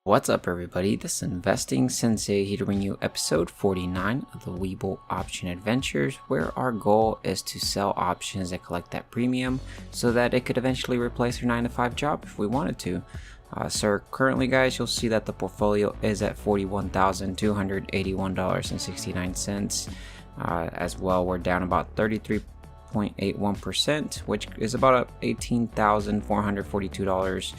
What's up, everybody? This is Investing Sensei here to bring you episode 49 of the Webull Option Adventures, where our goal is to sell options and collect that premium so that it could eventually replace our 9-to-5 job if we wanted to. So currently, guys, you'll see that the portfolio is at $41,281.69. As well, we're down about 33.81%, which is about $18,442.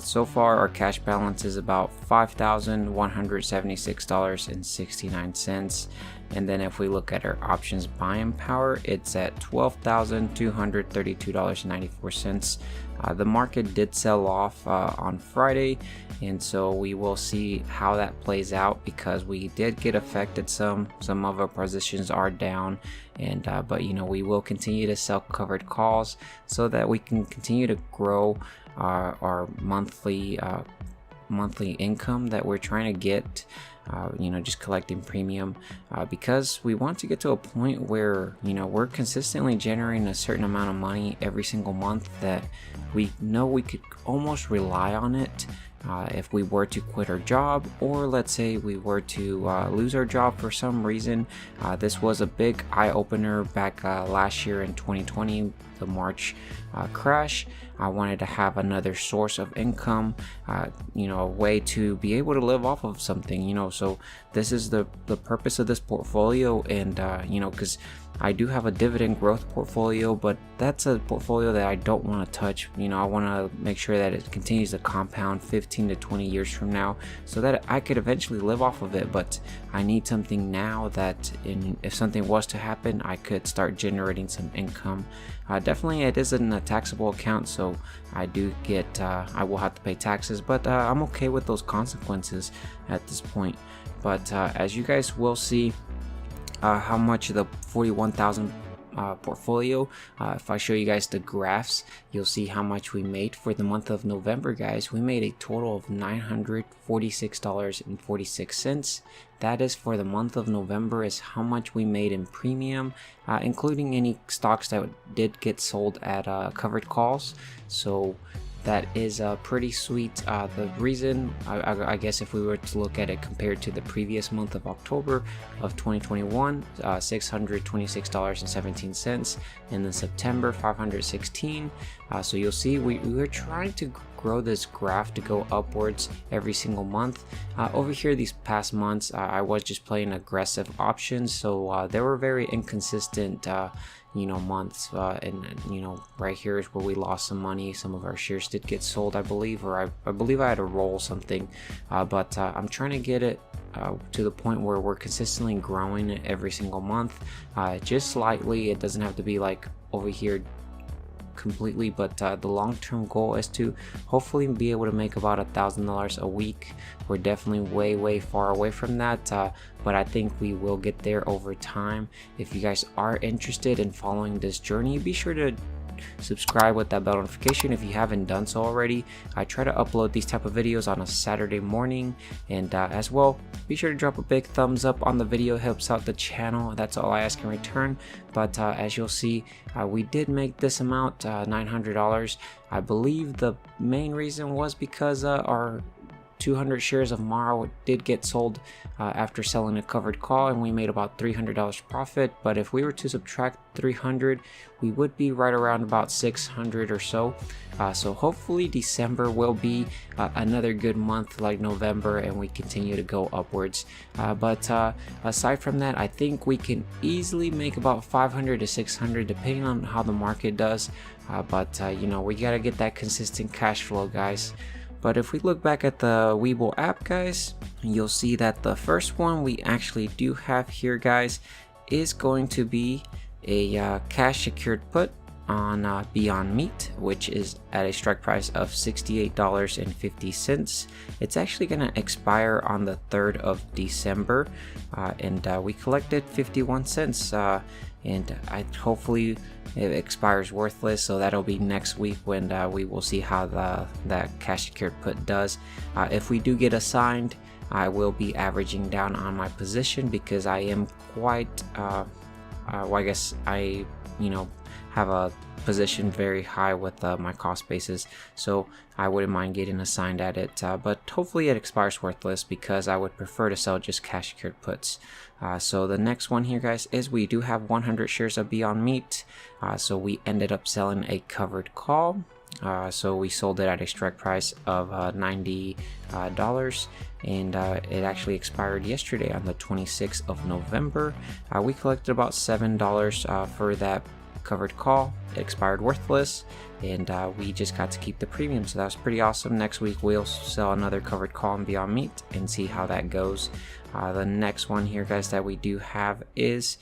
So far, our cash balance is about $5,176.69. And then if we look at our options buying power, it's at $12,232.94. The market did sell off on Friday, and so we will see how that plays out because we did get affected. Some of our positions are down, and but we will continue to sell covered calls so that we can continue to grow our monthly income that we're trying to get. Just collecting premium because we want to get to a point where we're consistently generating a certain amount of money every single month that we know we could almost rely on it if we were to quit our job, or let's say we were to lose our job for some reason. This was a big eye-opener back last year in 2020, the March crash. I wanted to have another source of income, a way to be able to live off of something, so this is the purpose of this portfolio. And because I do have a dividend growth portfolio, but that's a portfolio that I don't want to touch. I want to make sure that it continues to compound 15 to 20 years from now so that I could eventually live off of it. But I need something now that if something was to happen, I could start generating some income. Definitely it isn't a taxable account, so I do get I will have to pay taxes, but I'm okay with those consequences at this point. But as you guys will see, how much the 41,000 portfolio, if I show you guys the graphs, you'll see how much we made for the month of November. Guys, we made a total of $946.46. That is for the month of November, is how much we made in premium, including any stocks that did get sold at covered calls. So that is pretty sweet. The reason, I guess, if we were to look at it compared to the previous month of October of 2021, $626.17, and then September, $516. So you'll see we're trying to grow this graph to go upwards every single month. Over here these past months, I was just playing aggressive options, so they were very inconsistent months, and right here is where we lost some money. Some of our shares did get sold, I believe, or I believe I had to roll something, but I'm trying to get it to the point where we're consistently growing it every single month, just slightly. It doesn't have to be like over here completely, but the long-term goal is to hopefully be able to make about $1,000 a week. We're definitely way far away from that, but I think we will get there over time. If you guys are interested in following this journey, be sure to subscribe with that bell notification if you haven't done so already. I try to upload these type of videos on a Saturday morning, and as well, be sure to drop a big thumbs up on the video. It helps out the channel. That's all I ask in return. But as you'll see, we did make this amount, $900. I believe the main reason was because our 200 shares of Mara did get sold after selling a covered call, and we made about $300 profit. But if we were to subtract 300, we would be right around about 600 or so. So hopefully December will be another good month like November, and we continue to go upwards. But aside from that, I think we can easily make about 500 to 600 depending on how the market does. But we gotta get that consistent cash flow, guys. But if we look back at the Webull app, guys, you'll see that the first one we actually do have here, guys, is going to be a cash secured put on Beyond Meat, which is at a strike price of $68.50. It's actually going to expire on the 3rd of December, and we collected 51 cents. And hopefully it expires worthless, so that'll be next week when we will see how that cash secured put does. If we do get assigned, I will be averaging down on my position because I am quite I guess I have a position very high with my cost basis, so I wouldn't mind getting assigned at it, but hopefully it expires worthless because I would prefer to sell just cash secured puts. So the next one here, guys, is we do have 100 shares of Beyond Meat. So we ended up selling a covered call. So we sold it at a strike price of $90, and it actually expired yesterday on the 26th of November. We collected about $7 for that covered call. It expired worthless, and we just got to keep the premium, so that was pretty awesome. Next week we'll sell another covered call on Beyond Meat and see how that goes. The next one here, guys, that we do have is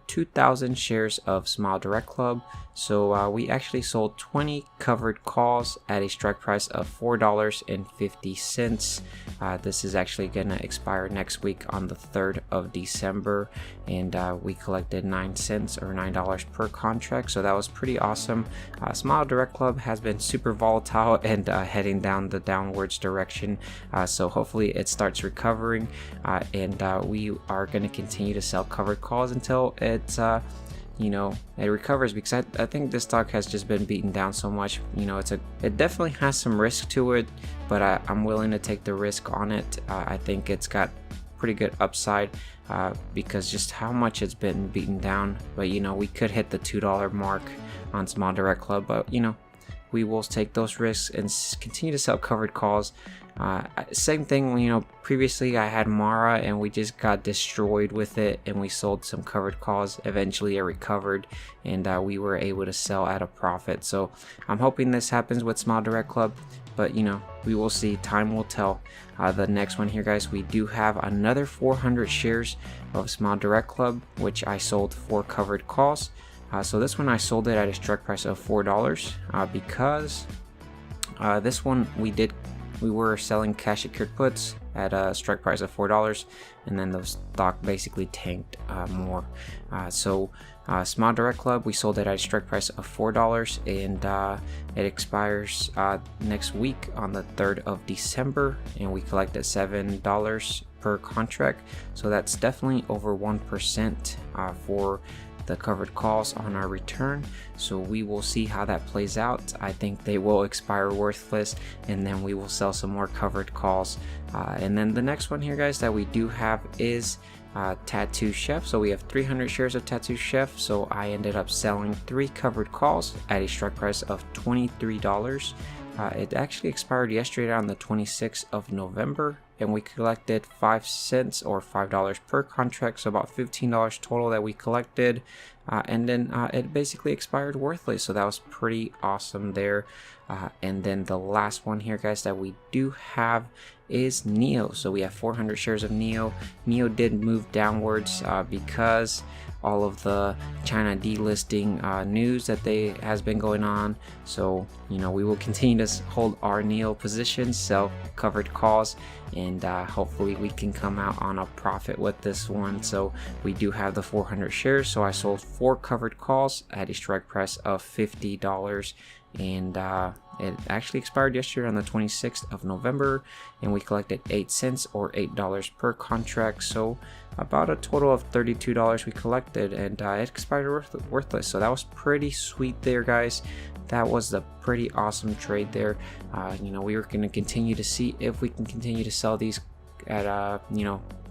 2,000 shares of Smile Direct Club. So we actually sold 20 covered calls at a strike price of $4.50. This is actually gonna expire next week on the 3rd of December, and we collected 9 cents or $9 per contract, so that was pretty awesome. Smile Direct Club has been super volatile and heading down the downwards direction, so hopefully it starts recovering, and we are going to continue to sell covered calls until it's it recovers, because I think this stock has just been beaten down so much. It definitely has some risk to it, but I'm willing to take the risk on it. I think it's got pretty good upside because just how much it's been beaten down. But we could hit the $2 mark on Small Direct Club, but we will take those risks and continue to sell covered calls. Same thing, previously I had Mara and we just got destroyed with it, and we sold some covered calls. Eventually it recovered, and we were able to sell at a profit. So I'm hoping this happens with Smile Direct Club, but we will see. Time will tell. The next one here, guys, we do have another 400 shares of Smile Direct Club, which I sold 4 covered calls. So this one I sold it at a strike price of $4 because this one we were selling cash secured puts at a strike price of $4, and then the stock basically tanked more. So Smile Direct Club, we sold it at a strike price of $4, and it expires next week on the 3rd of December, and we collected $7 per contract. So that's definitely over 1% for the covered calls on our return. So we will see how that plays out. I think they will expire worthless, and then we will sell some more covered calls. And then the next one here, guys, that we do have is Tattoo Chef. So we have 300 shares of Tattoo Chef. So I ended up selling 3 covered calls at a strike price of $23. It actually expired yesterday on the 26th of November, and we collected 5 cents or $5 per contract, so about $15 total that we collected, and then it basically expired worthless, so that was pretty awesome there. And then the last one here, guys, that we do have is Neo. So we have 400 shares of Neo. Neo did move downwards because all of the China delisting news that has been going on. So we will continue to hold our Neo positions, sell covered calls, and hopefully we can come out on a profit with this one. So we do have the 400 shares, so I sold 4 covered calls at a strike price of $50, and it actually expired yesterday on the 26th of November, and we collected 8 cents or $8 per contract, so about a total of $32 we collected, and it expired worthless. So that was pretty sweet there, guys. That was a pretty awesome trade there. We were going to continue to see if we can continue to sell these at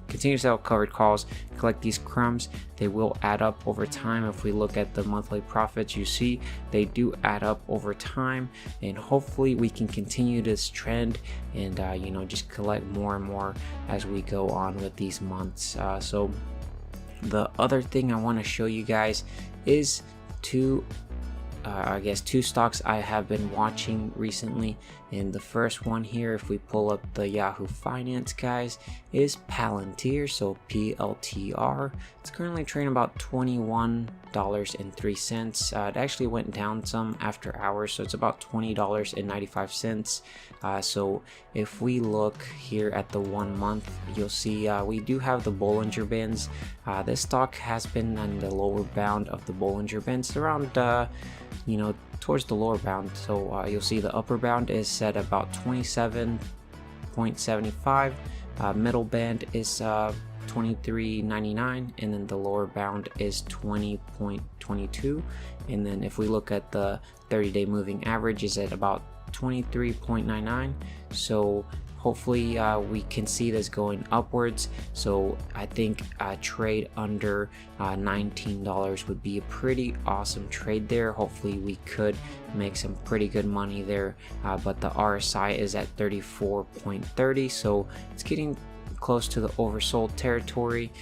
continue to sell covered calls, collect these crumbs. They will add up over time. If we look at the monthly profits, you see they do add up over time, and hopefully we can continue this trend and just collect more and more as we go on with these months. So the other thing I want to show you guys is two stocks I have been watching recently. And the first one here, if we pull up the Yahoo Finance, guys, is Palantir, so PLTR. It's currently trading about $21.03. It actually went down some after hours, so it's about $20.95. So if we look here at the 1 month, you'll see we do have the Bollinger Bands. This stock has been on the lower bound of the Bollinger Bands, around towards the lower bound. So you'll see the upper bound is set about 27.75, middle band is 23.99, and then the lower bound is 20.25. 2022. And then if we look at the 30-day moving average, is at about 23.99. so hopefully we can see this going upwards. So I think a trade under $19 would be a pretty awesome trade there. Hopefully we could make some pretty good money there, but the RSI is at 34.30, so it's getting close to the oversold territory.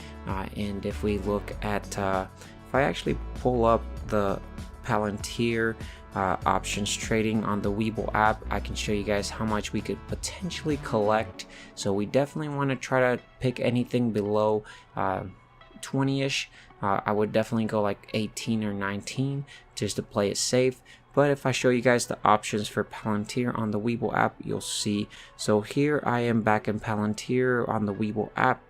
And if we look at if I actually pull up the Palantir options trading on the Webull app, I can show you guys how much we could potentially collect. So we definitely want to try to pick anything below 20ish. I would definitely go like 18 or 19 just to play it safe. But if I show you guys the options for Palantir on the Webull app, you'll see. So here I am back in Palantir on the Webull app.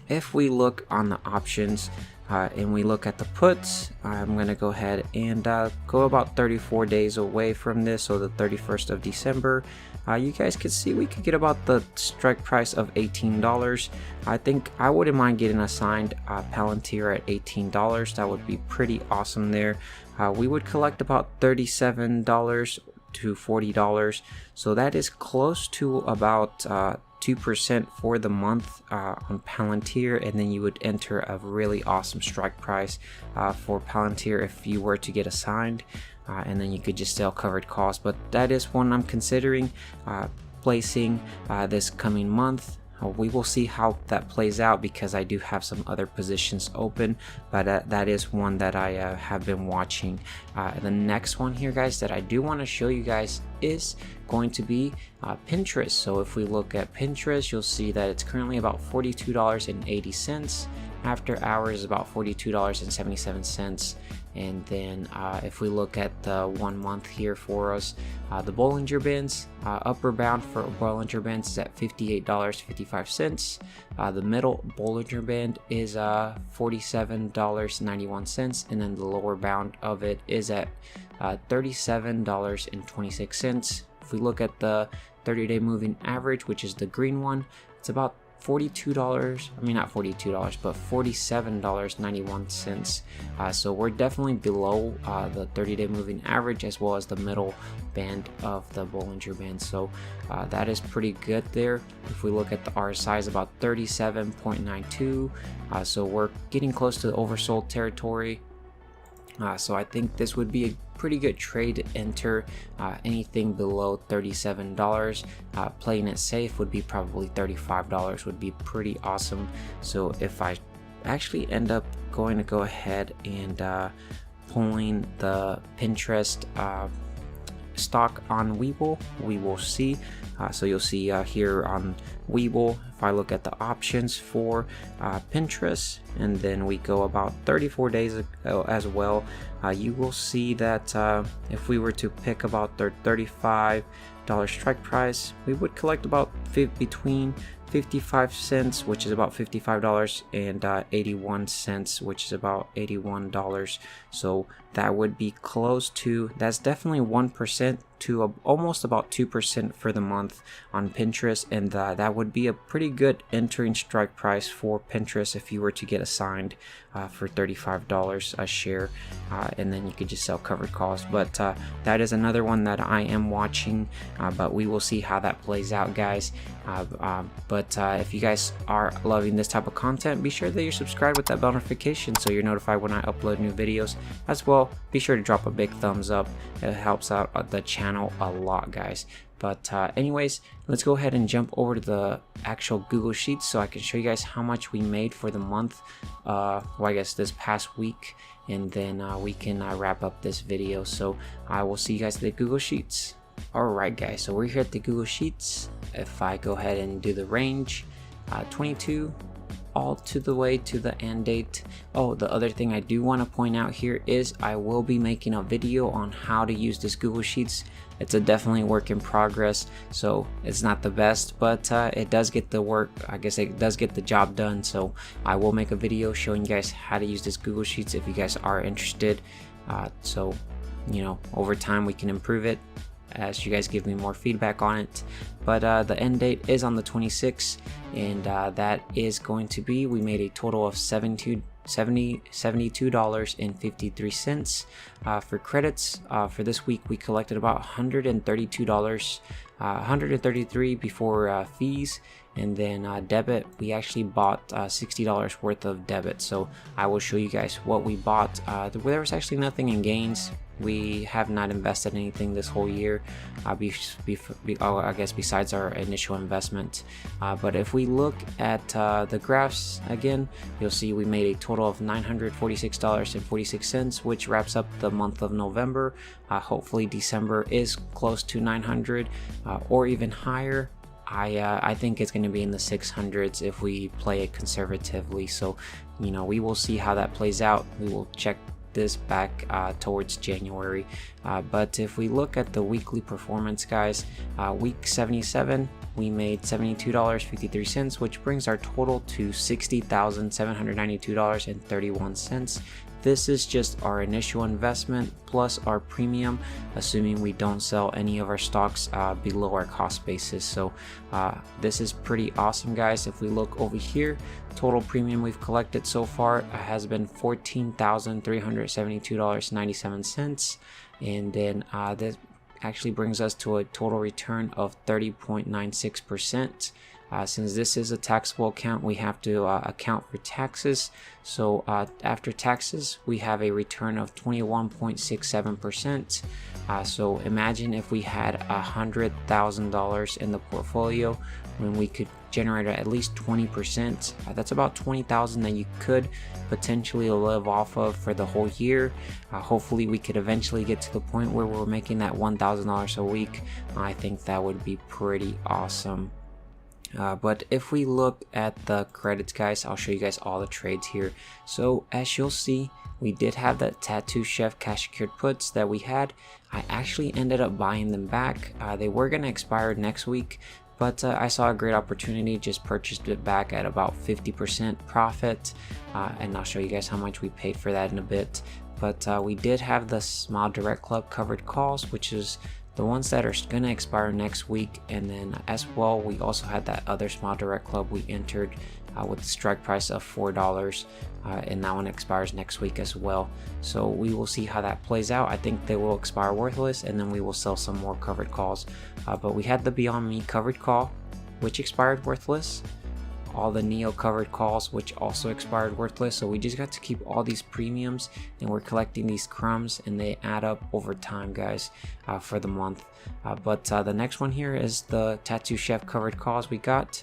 If we look on the options and we look at the puts, I'm going to go ahead and go about 34 days away from this, so the 31st of December. You guys can see we could get about the strike price of $18. I think I wouldn't mind getting assigned Palantir at $18. That would be pretty awesome there. We would collect about $37 to $40, so that is close to about 2% for the month on Palantir, and then you would enter a really awesome strike price for Palantir if you were to get assigned, and then you could just sell covered costs. But that is one I'm considering placing this coming month. We will see how that plays out because I do have some other positions open, but that is one that I have been watching. The next one here, guys, that I do want to show you guys is going to be Pinterest. So if we look at Pinterest, you'll see that it's currently about $42.80. After hours, about $42.77. And then if we look at the 1 month here for us, the Bollinger Bands, upper bound for Bollinger Bands is at $58.55. The middle Bollinger Band is $47.91, and then the lower bound of it is at $37.26. If we look at the 30-day moving average, which is the green one, it's about $42, I mean not $42, but $47.91. So we're definitely below the 30-day moving average as well as the middle band of the Bollinger Band. So that is pretty good there. If we look at the RSI is about 37.92, so we're getting close to the oversold territory. So I think this would be a pretty good trade to enter. Anything below $37, playing it safe would be probably $35 would be pretty awesome. So if I actually end up going to go ahead and pulling the Pinterest stock on Webull, we will see. So you'll see here on Webull, if I look at the options for Pinterest, and then we go about 34 days as well, you will see that if we were to pick about their $35 strike price, we would collect about between 55 cents, which is about $55, and 81 cents, which is about $81. So that would be close to, that's definitely 1% to almost about 2% for the month on Pinterest, and that would be a pretty good entering strike price for Pinterest if you were to get assigned for $35 a share, and then you could just sell covered calls. But that is another one that I am watching, but we will see how that plays out, guys. But if you guys are loving this type of content, be sure that you're subscribed with that bell notification so you're notified when I upload new videos. As well, be sure to drop a big thumbs up. It helps out the channel a lot, guys. But anyways, let's go ahead and jump over to the actual Google Sheets so I can show you guys how much we made for the month, well, I guess this past week, and then we can wrap up this video. So I will see you guys at the Google Sheets. Alright guys, so we're here at the Google Sheets. If I go ahead and do the range, 22 all to the way to the end date. Oh, the other thing I do want to point out here is I will be making a video on how to use this Google Sheets. It's a definitely work in progress, so it's not the best, but it does get the work, I guess it does get the job done. So I will make a video showing you guys how to use this Google Sheets if you guys are interested. So you know, over time we can improve it as you guys give me more feedback on it. But the end date is on the 26th, and that is going to be, we made a total of $72 $72.53. For credits, for this week we collected about $132, $133 before fees, and then debit, we actually bought $60 worth of debit. So I will show you guys what we bought. There was actually nothing in gains. We have not invested anything this whole year, I guess besides our initial investment. But if we look at the graphs again, you'll see we made a total of $946.46, which wraps up the month of November. Hopefully December is close to 900 or even higher. I think it's going to be in the 600s if we play it conservatively. So, you know, we will see how that plays out. We will check this back towards January. But if we look at the weekly performance, guys, week 77 we made $72.53, which brings our total to $60,792.31. This is just our initial investment plus our premium, assuming we don't sell any of our stocks below our cost basis. So this is pretty awesome, guys. If we look over here, total premium we've collected so far has been $14,372.97, and then this actually brings us to a total return of 30.96%. Since this is a taxable account, we have to account for taxes. So after taxes, we have a return of 21.67%. So imagine if we had $100,000 in the portfolio, when we could generate at least 20%. That's about $20,000 that you could potentially live off of for the whole year. Hopefully we could eventually get to the point where we're making that $1,000 a week. I think that would be pretty awesome. But if we look at the credits, guys, I'll show you guys all the trades here. So as you'll see, we did have that Tattoo Chef cash secured puts that we had. I actually ended up buying them back. They were going to expire next week, but I saw a great opportunity, just purchased it back at about 50% profit. And I'll show you guys how much we paid for that in a bit. But we did have the Smile Direct Club covered calls, which is the ones that are going to expire next week. And then as well, we also had that other Smile Direct Club we entered with the strike price of $4, and that one expires next week as well. So we will see how that plays out. I think they will expire worthless, and then we will sell some more covered calls. But we had the Beyond Meat covered call, which expired worthless. All the Neo covered calls, which also expired worthless. So we just got to keep all these premiums, and we're collecting these crumbs, and they add up over time, guys, for the month. But the next one here is the Tattoo Chef covered calls we got.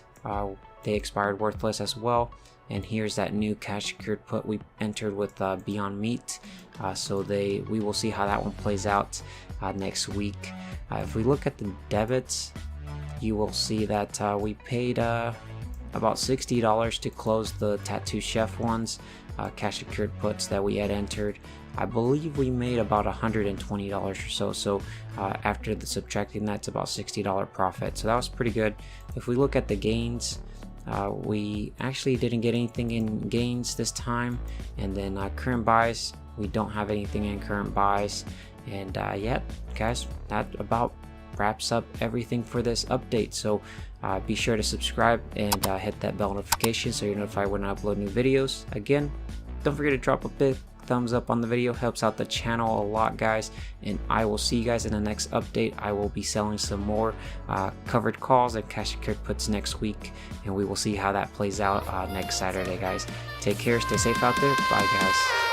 They expired worthless as well. And here's that new cash secured put we entered with Beyond Meat. So we will see how that one plays out next week. If we look at the debits, you will see that we paid about $60 to close the Tattoo Chef ones, cash secured puts that we had entered. I believe we made about $120 or so. So after the subtracting, that's about $60 profit. So that was pretty good. If we look at the gains, we actually didn't get anything in gains this time. And then current buys, we don't have anything in current buys. And yeah, guys, that about wraps up everything for this update. So be sure to subscribe and hit that bell notification so you're notified when I upload new videos. Again, don't forget to drop a big thumbs up on the video, helps out the channel a lot, guys. And I will see you guys in the next update. I will be selling some more covered calls and cash secured puts next week, and we will see how that plays out next Saturday, guys. Take care, stay safe out there. Bye, guys.